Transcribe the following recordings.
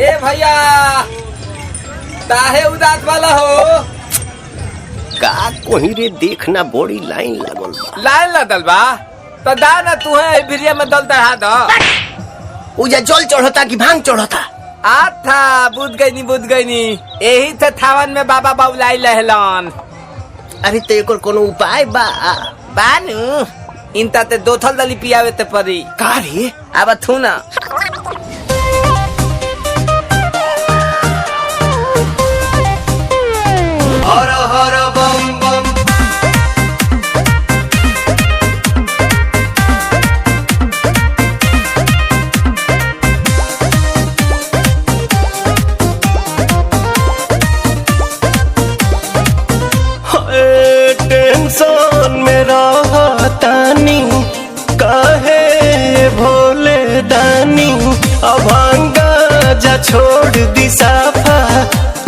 ए भैया काहे उदास वाला हो? का कोही रे देखना बड़ी लाइन लागल बा। लाइन लगल बा तो दा ना तू है भिरिया में दल चढ़ा दो। उजा जल चढ़ता कि भांग चढ़ता? था बुझ गई नी यही से थावन में बाबा बाबुलाई लहलन। अरे तो एक कोनो उपाय बा? बानू इनता ते दो थल दली पियावे ते परी का रे? अब थू ना हर हर बम बम। टेंशन में रहतानी काहे भोले दानी अभांगा जा छोड़ दी साफा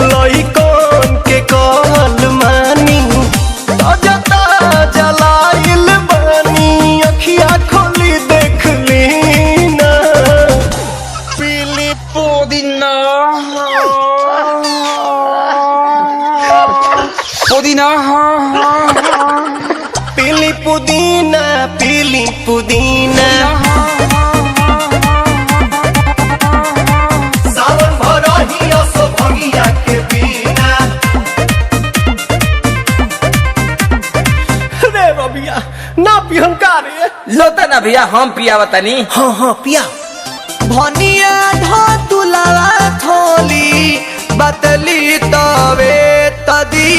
लइकन के कहल मानी ताजा ताजा लाइल बानी अखिया खोली देख ली ना पीली पुदीना पुदीना पीली पुदीना पीली पुदीना सावन भरही असो भंगिया के बिना। रे रबिया ना पिहन का रे? लोता ना भैया हम पियावा तनी। हाँ हाँ पिया। भनिया धो तुलावा थोली बतली तवे तदी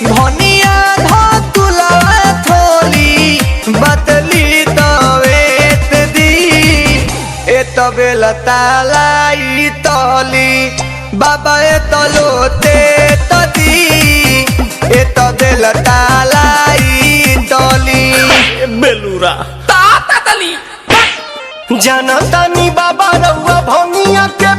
भनिया धो तुलावा थोली बतली तवे तदी ए तबे लतालाई तली बाबा ए तलोते तदी ए तबे लतालाई तली बेलूरा ता तली जनतानी बाबा रउआ भंगिया के